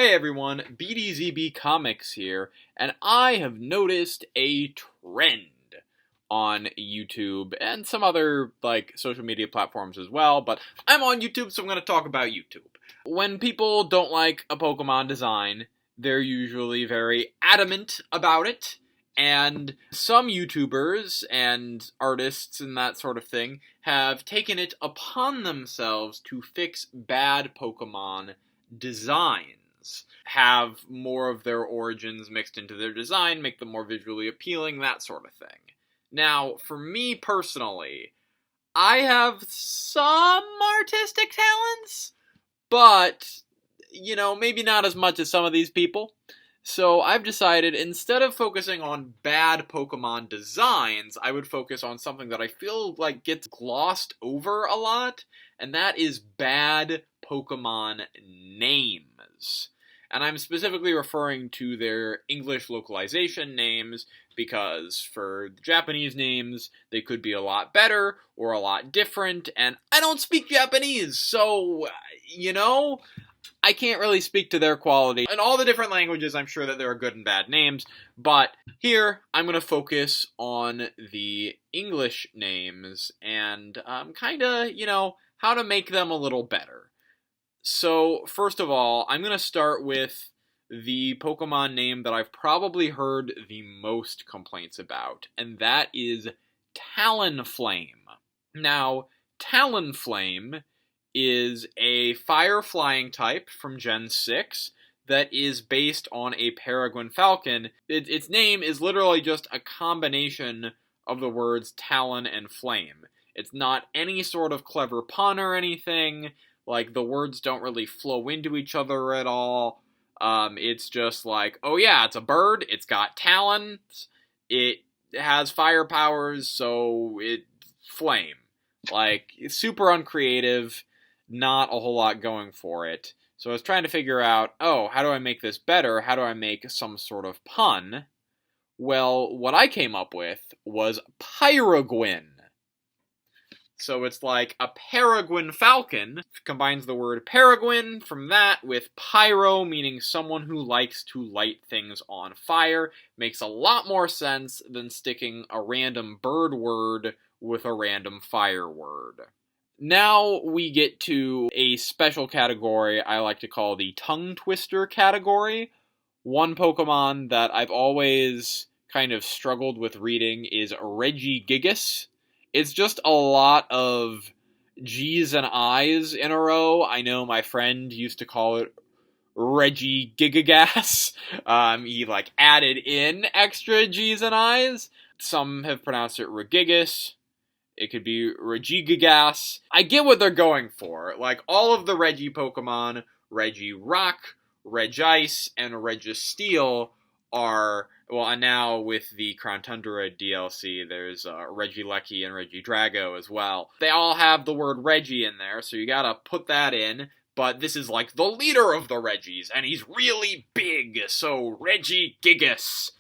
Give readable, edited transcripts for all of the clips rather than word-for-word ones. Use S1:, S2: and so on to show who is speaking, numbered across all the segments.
S1: Hey everyone, BDZB Comics here, and I have noticed a trend on YouTube and some other social media platforms as well, but I'm on YouTube, so I'm going to talk about YouTube. When people don't like a Pokemon design, they're usually very adamant about it, and some YouTubers and artists and that sort of thing have taken it upon themselves to fix bad Pokemon designs, have more of their origins mixed into their design, make them more visually appealing, that sort of thing. Now, for me personally, I have some artistic talents, but, maybe not as much as some of these people. So I've decided, instead of focusing on bad Pokemon designs, I would focus on something that I feel like gets glossed over a lot, and that is bad Pokemon names. And I'm specifically referring to their English localization names, because for the Japanese names, they could be a lot better or a lot different, and I don't speak Japanese, so, I can't really speak to their quality. In all the different languages, I'm sure that there are good and bad names, but here, I'm going to focus on the English names and how to make them a little better. So, first of all, I'm going to start with the Pokemon name that I've probably heard the most complaints about, and that is Talonflame. Now, Talonflame is a fire-flying type from Gen 6 that is based on a peregrine falcon. Its name is literally just a combination of the words Talon and Flame. It's not any sort of clever pun or anything. The words don't really flow into each other at all. It's just oh yeah, it's a bird, it's got talons, it has fire powers, so it's flame. Super uncreative, not a whole lot going for it. So I was trying to figure out, how do I make this better? How do I make some sort of pun? Well, what I came up with was Pyroguin. So it's like a peregrine falcon, combines the word peregrine from that with pyro, meaning someone who likes to light things on fire. Makes a lot more sense than sticking a random bird word with a random fire word. Now we get to a special category I like to call the tongue twister category. One Pokemon that I've always kind of struggled with reading is Regigigas. It's just a lot of G's and I's in a row. I know my friend used to call it Regigigas. He added in extra G's and I's. Some have pronounced it Regigas. It could be Regigigas. I get what they're going for. All of the Regi Pokemon, Regirock, Regice, and Registeel are... Well, and now with the Crown Tundra DLC, there's Regieleki and Regidrago as well. They all have the word Regi in there, so you gotta put that in. But this is the leader of the Regis, and he's really big, so Regigigas.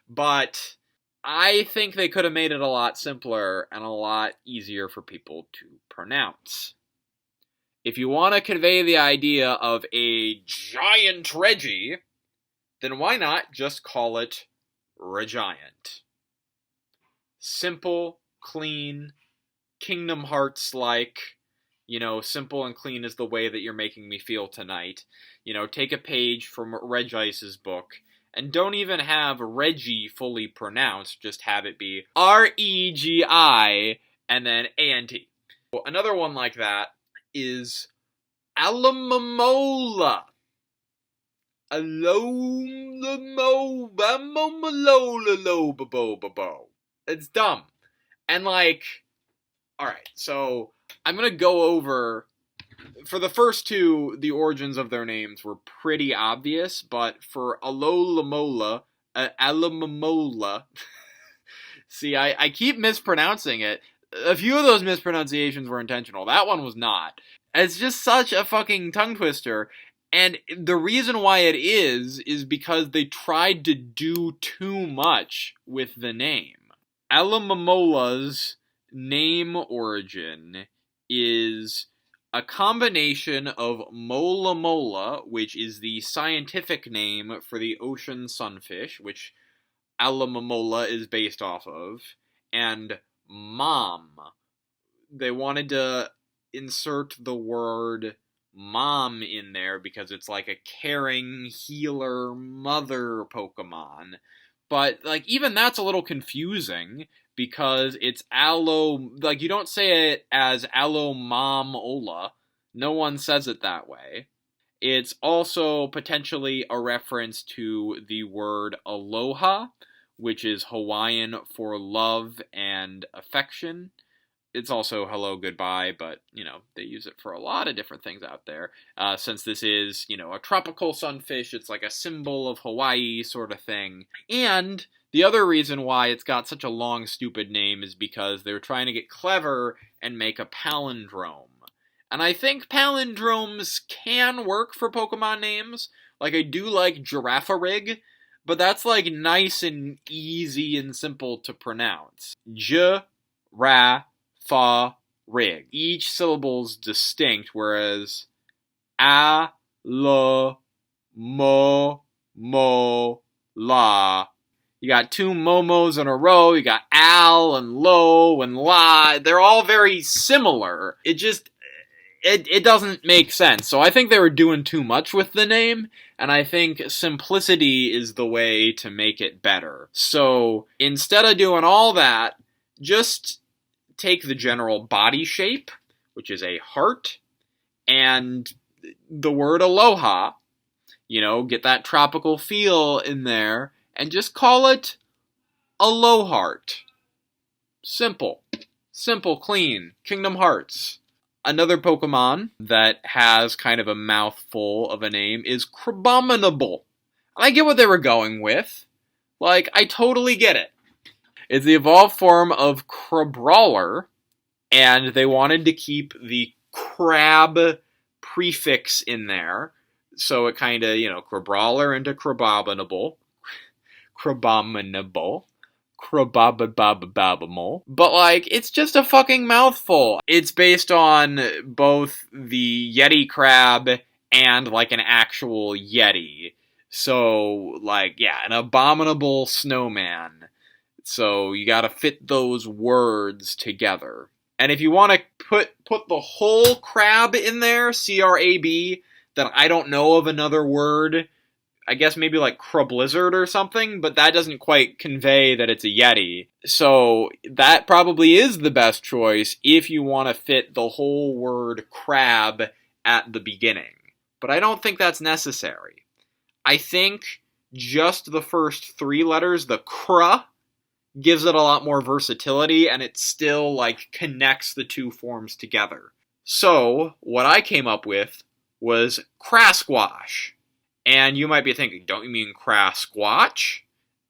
S1: But I think they could have made it a lot simpler and a lot easier for people to pronounce. If you want to convey the idea of a giant Regi, then why not just call it Regiant? Simple, clean, Kingdom Hearts-like, simple and clean is the way that you're making me feel tonight. Take a page from Regice's book, and don't even have Regi fully pronounced, just have it be R-E-G-I, and then A-N-T. Another one like that is Alomomola. It's dumb. And alright, so I'm gonna go over, for the first two, the origins of their names were pretty obvious, but for Alomomola, see, I keep mispronouncing it. A few of those mispronunciations were intentional. That one was not. It's just such a fucking tongue twister. And the reason why it is because they tried to do too much with the name. Alomomola's name origin is A combination of Alomomola, which is the scientific name for the ocean sunfish, which Alomomola is based off of, and mom. They wanted to insert the word mom in there because it's like a caring healer mother Pokemon. But like even that's a little confusing because it's you don't say it as Alomomola. No one says it that way. It's also potentially a reference to the word aloha, which is Hawaiian for love and affection. It's also hello, goodbye, but, they use it for a lot of different things out there. Since this is, a tropical sunfish, it's like a symbol of Hawaii sort of thing. And the other reason why it's got such a long, stupid name is because they're trying to get clever and make a palindrome. And I think palindromes can work for Pokemon names. Like, I do like Girafarig, but that's, nice and easy and simple to pronounce. J-ra-fa-rig. Each syllable's distinct, whereas A-lo-mo-mo-la. You got two momos in a row, you got al and lo and la. They're all very similar. It doesn't make sense. So I think they were doing too much with the name, and I think simplicity is the way to make it better. So instead of doing all that, just take the general body shape, which is a heart, and the word aloha, get that tropical feel in there, and just call it Alohart. Simple. Simple, clean. Kingdom Hearts. Another Pokemon that has kind of a mouthful of a name is Crabominable. I get what they were going with. I totally get it. It's the evolved form of Crabrawler, and they wanted to keep the crab prefix in there. So it kind of, Crabrawler into Crabominable. Crabominable. Crabababababamole. But, it's just a fucking mouthful. It's based on both the Yeti crab and, an actual Yeti. So, an abominable snowman. So, you gotta fit those words together. And if you want to put the whole crab in there, C-R-A-B, then I don't know of another word. I guess maybe Crablizzard or something, but that doesn't quite convey that it's a Yeti. So that probably is the best choice if you want to fit the whole word crab at the beginning. But I don't think that's necessary. I think just the first three letters, the cra, gives it a lot more versatility, and it still, connects the two forms together. So, what I came up with was Crasquash. And you might be thinking, don't you mean Crasquatch?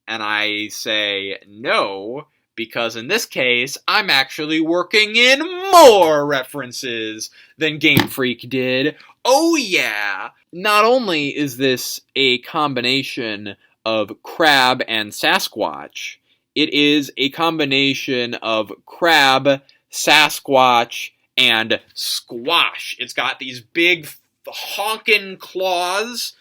S1: And I say, no, because in this case, I'm actually working in more references than Game Freak did. Oh yeah! Not only is this a combination of crab and Sasquatch, it is a combination of crab, Sasquatch, and squash. It's got these big honkin' claws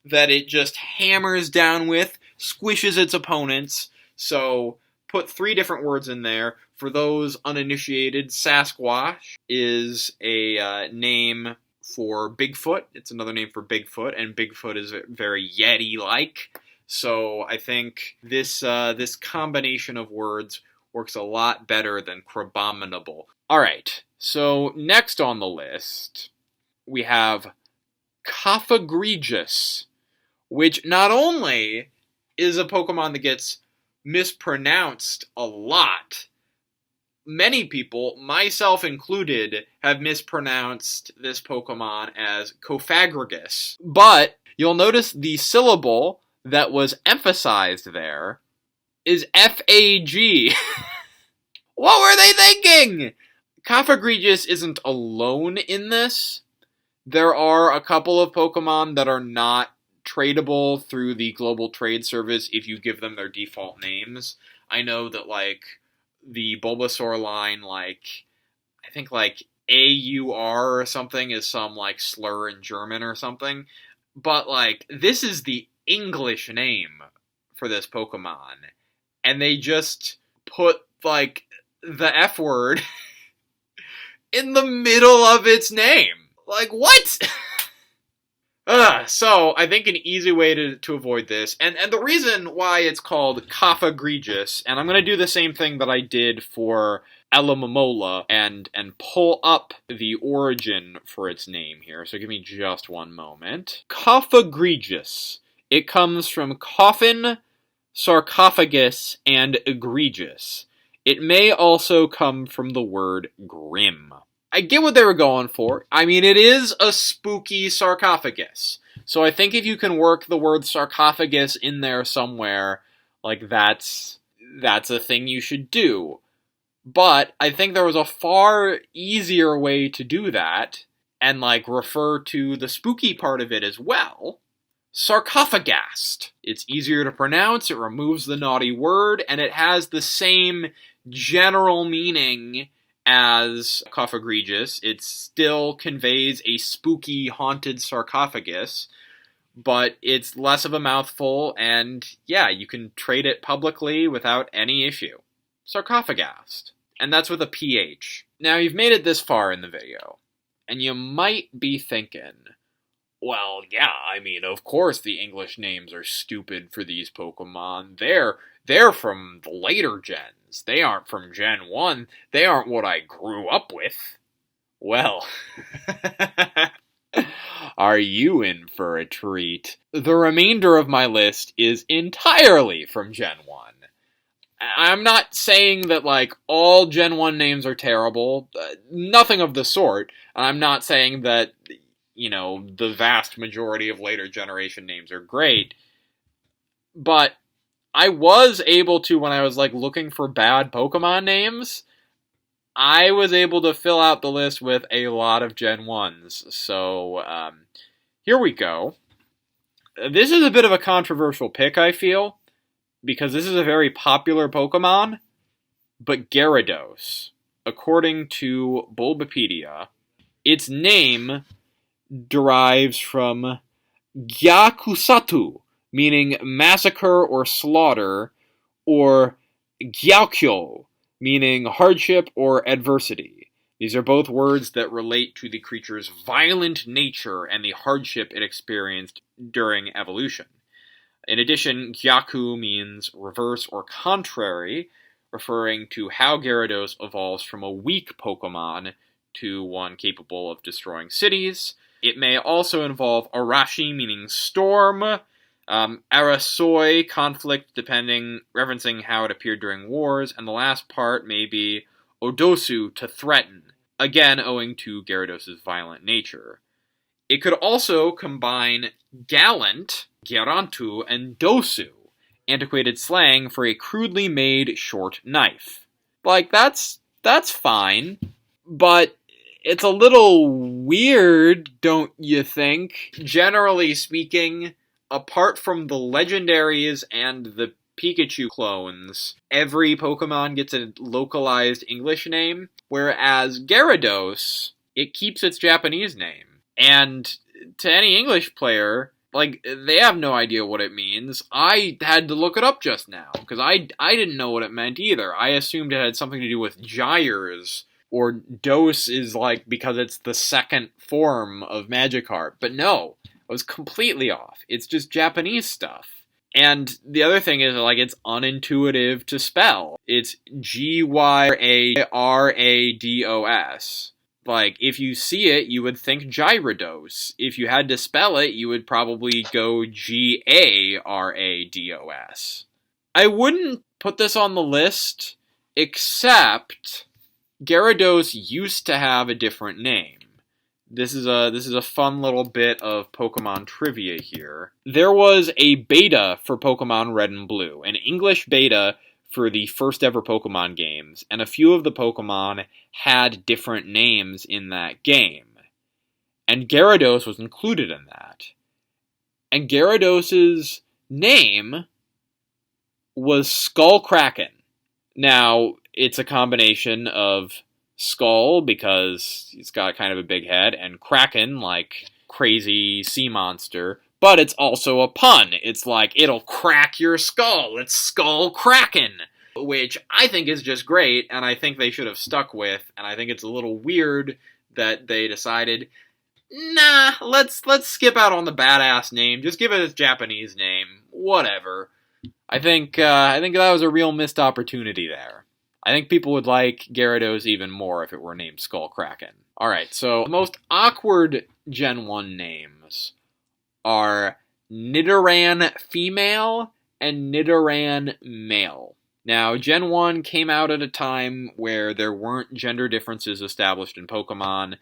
S1: that it just hammers down with, squishes its opponents. So put three different words in there. For those uninitiated, Sasquatch is a name for Bigfoot. It's another name for Bigfoot, and Bigfoot is very Yeti-like. So I think this combination of words works a lot better than Crabominable. Alright, so next on the list, we have Cofagrigus, which not only is a Pokemon that gets mispronounced a lot, many people, myself included, have mispronounced this Pokemon as Cofagrigus. But you'll notice the syllable that was emphasized there is F-A-G. What were they thinking? Cofagrigus isn't alone in this. There are a couple of Pokemon that are not tradable through the global trade service if you give them their default names. I know that, the Bulbasaur line, I think, A-U-R or something is some, like, slur in German or something. But, like, this is the English name for this Pokemon. And they just put, like, the F word in the middle of its name. Like, what? So, I think an easy way to avoid this, and the reason why it's called Cofagrigus, and I'm going to do the same thing that I did for Alomomola, and pull up the origin for its name here, so give me just one moment. Cofagrigus. It comes from coffin, sarcophagus, and egregious. It may also come from the word grim. I get what they were going for. I mean, it is a spooky sarcophagus. So I think if you can work the word sarcophagus in there somewhere, like, that's a thing you should do. But I think there was a far easier way to do that, and, like, refer to the spooky part of it as well. Sarcophagast. It's easier to pronounce, it removes the naughty word, and it has the same general meaning as Cofagrigus. It still conveys a spooky, haunted sarcophagus, but it's less of a mouthful, and yeah, you can trade it publicly without any issue. Sarcophagast. And that's with a PH. Now, you've made it this far in the video, and you might be thinking, well, yeah, I mean, of course the English names are stupid for these Pokemon. They're from the later gens. They aren't from Gen 1. They aren't what I grew up with. Well, are you in for a treat? The remainder of my list is entirely from Gen 1. I'm not saying that, like, all Gen 1 names are terrible. Nothing of the sort. And I'm not saying that, you know, the vast majority of later generation names are great. But I was able to, when I was, like, looking for bad Pokemon names, I was able to fill out the list with a lot of Gen 1s. So, here we go. This is a bit of a controversial pick, I feel, because this is a very popular Pokemon, but Gyarados, according to Bulbapedia, its name derives from Gyakusatu, meaning massacre or slaughter, or Gyakyo, meaning hardship or adversity. These are both words that relate to the creature's violent nature and the hardship it experienced during evolution. In addition, Gyaku means reverse or contrary, referring to how Gyarados evolves from a weak Pokemon to one capable of destroying cities. It may also involve Arashi, meaning storm, Arasoi, conflict, referencing how it appeared during wars, and the last part may be Odosu, to threaten, again owing to Gyarados' violent nature. It could also combine gallant, Gyarantu, and Dosu, antiquated slang for a crudely made short knife. Like, that's fine, but it's a little weird, don't you think? Generally speaking, apart from the legendaries and the Pikachu clones, every Pokemon gets a localized English name, whereas Gyarados, it keeps its Japanese name. And to any English player, like, they have no idea what it means. I had to look it up just now, because I didn't know what it meant either. I assumed it had something to do with gyres, or dose is, like, because it's the second form of Magikarp. But no, I was completely off. It's just Japanese stuff. And the other thing is, like, it's unintuitive to spell. It's Gyarados. Like, if you see it, you would think Gyarados. If you had to spell it, you would probably go Garados. I wouldn't put this on the list, except Gyarados used to have a different name. This is a fun little bit of Pokemon trivia here. There was a beta for Pokemon Red and Blue, an English beta for the first ever Pokemon games, and a few of the Pokemon had different names in that game. And Gyarados was included in that. And Gyarados' name was Skullkraken. Now, it's a combination of Skull, because he's got kind of a big head, and Kraken, like crazy sea monster. But it's also a pun. It's like, it'll crack your skull. It's Skull Kraken, which I think is just great, and I think they should have stuck with, and I think it's a little weird that they decided, nah, let's skip out on the badass name, just give it its Japanese name, whatever. I think that was a real missed opportunity there. I think people would like Gyarados even more if it were named Skull Kraken. Alright, so the most awkward Gen 1 names are Nidoran Female and Nidoran Male. Now, Gen 1 came out at a time where there weren't gender differences established in Pokemon.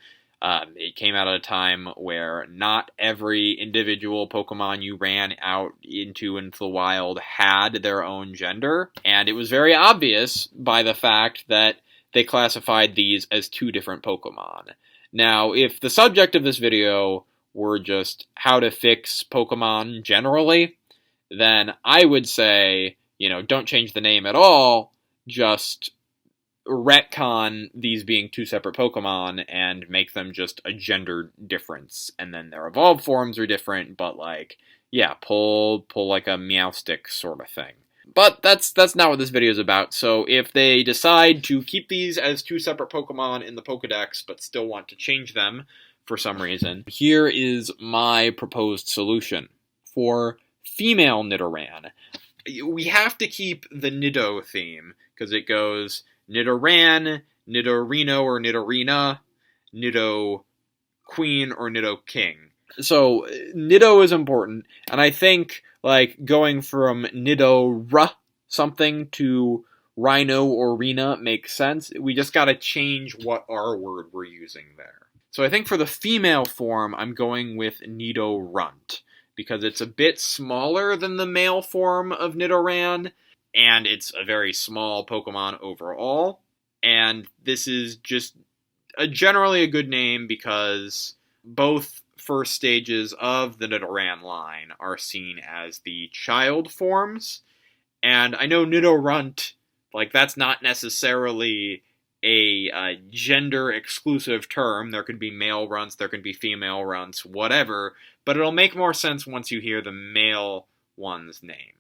S1: It came out at a time where not every individual Pokemon you ran out into the wild had their own gender, and it was very obvious by the fact that they classified these as two different Pokemon. Now, if the subject of this video were just how to fix Pokemon generally, then I would say, don't change the name at all, just retcon these being two separate Pokemon and make them just a gender difference, and then their evolved forms are different, but pull like a Meowstic sort of thing. But that's not what this video is about, so if they decide to keep these as two separate Pokemon in the Pokedex but still want to change them for some reason, here is my proposed solution. For female Nidoran, we have to keep the Nido theme, because it goes Nidoran, Nidorino or Nidorina, Nido Queen or Nido King. So Nido is important, and I think going from Nidora something to Rhino or Rena makes sense. We just gotta change what R word we're using there. So I think for the female form, I'm going with Nidorunt, because it's a bit smaller than the male form of Nidoran, and it's a very small Pokemon overall. And this is just generally a good name because both first stages of the Nidoran line are seen as the child forms. And I know Nidorunt, that's not necessarily a gender-exclusive term. There could be male runts, there could be female runts, whatever. But it'll make more sense once you hear the male one's name.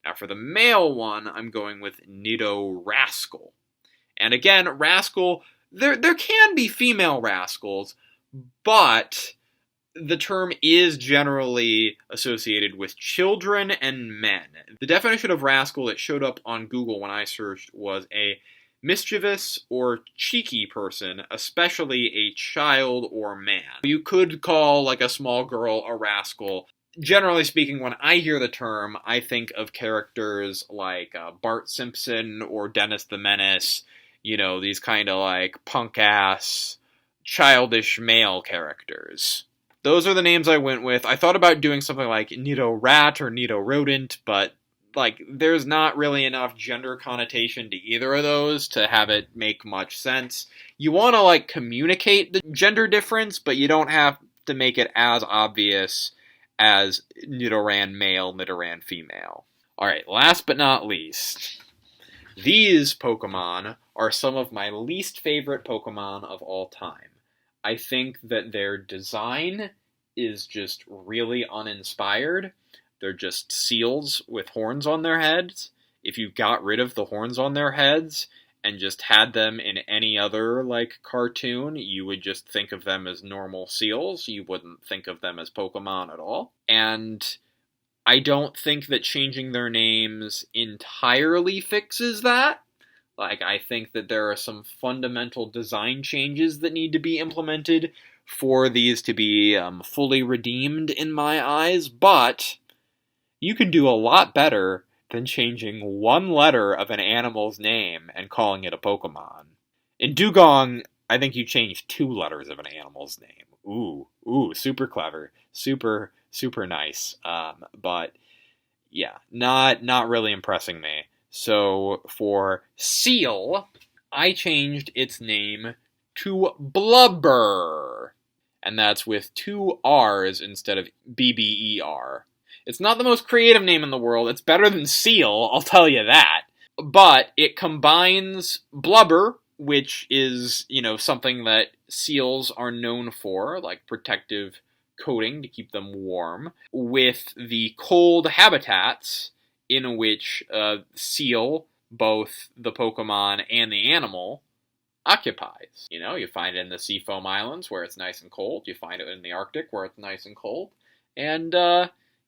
S1: Now, for the male one, I'm going with Nidorascal. And again, Rascal, there can be female Rascals, but the term is generally associated with children and men. The definition of Rascal that showed up on Google when I searched was a mischievous or cheeky person, especially a child or man. You could call a small girl a rascal. Generally speaking, when I hear the term, I think of characters like Bart Simpson or Dennis the Menace, these kind of punk-ass, childish male characters. Those are the names I went with. I thought about doing something like Nidorat or Nidorodent, but there's not really enough gender connotation to either of those to have it make much sense. You want to, communicate the gender difference, but you don't have to make it as obvious as Nidoran male, Nidoran female. Alright, last but not least, these Pokemon are some of my least favorite Pokemon of all time. I think that their design is just really uninspired. They're just seals with horns on their heads. If you got rid of the horns on their heads and just had them in any other, cartoon, you would just think of them as normal seals. You wouldn't think of them as Pokemon at all. And I don't think that changing their names entirely fixes that. I think that there are some fundamental design changes that need to be implemented for these to be fully redeemed in my eyes, but you can do a lot better than changing one letter of an animal's name and calling it a Pokemon. In Dewgong, I think you changed 2 letters of an animal's name. Ooh, super clever. Super nice. But, yeah, not really impressing me. So, for Seel, I changed its name to Blubber. And that's with 2 R's instead of BBER. It's not the most creative name in the world. It's better than Seel, I'll tell you that. But it combines Blubber which is, something that seals are known for, like protective coating to keep them warm, with the cold habitats in which seal, both the Pokemon and the animal, occupies. You find it in the Seafoam Islands where it's nice and cold. You find it in the Arctic where it's nice and cold. And,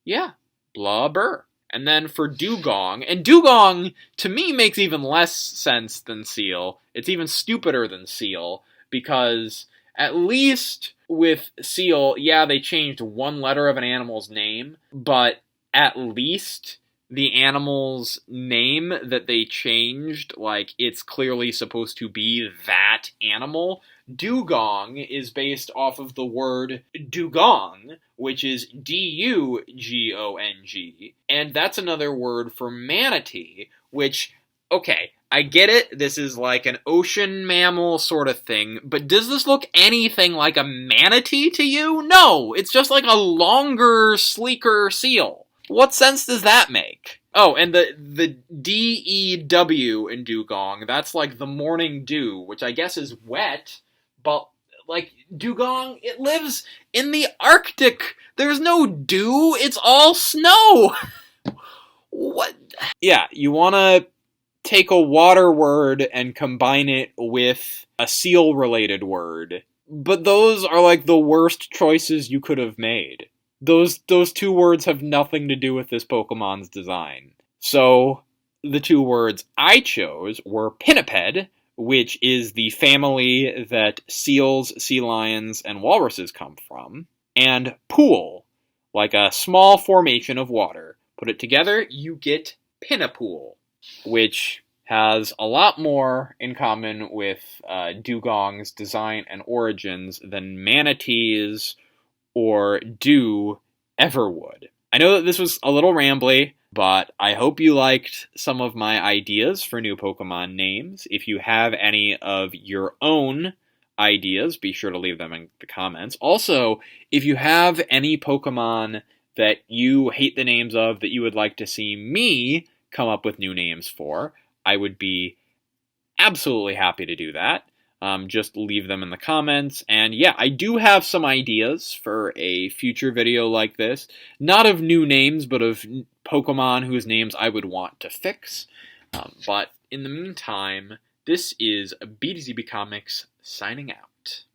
S1: yeah, blah burr. And then for Dewgong, and Dewgong, to me, makes even less sense than Seel. It's even stupider than Seel, because at least with Seel, yeah, they changed one letter of an animal's name, but at least the animal's name that they changed, like, it's clearly supposed to be that animal. Dewgong is based off of the word dugong, which is D-U-G-O-N-G, and that's another word for manatee, which, okay, I get it, this is like an ocean mammal sort of thing, but does this look anything like a manatee to you? No, it's just like a longer, sleeker seal. What sense does that make? Oh, and the D-E-W in Dewgong, that's like the morning dew, which I guess is wet, but, like, Dewgong, it lives in the Arctic. There's no dew, it's all snow. What? Yeah, you want to take a water word and combine it with a seal-related word, but those are, like, the worst choices you could have made. Those two words have nothing to do with this Pokemon's design. So, the two words I chose were Pinniped, which is the family that seals, sea lions, and walruses come from, and Pool, like a small formation of water. Put it together, you get Pinnapool, which has a lot more in common with Dewgong's design and origins than manatees or Dew ever would. I know that this was a little rambly, but I hope you liked some of my ideas for new Pokemon names. If you have any of your own ideas, be sure to leave them in the comments. Also, if you have any Pokemon that you hate the names of that you would like to see me come up with new names for, I would be absolutely happy to do that. Just leave them in the comments. And yeah, I do have some ideas for a future video like this. Not of new names, but of Pokemon whose names I would want to fix. But in the meantime, this is BDZB Comics signing out.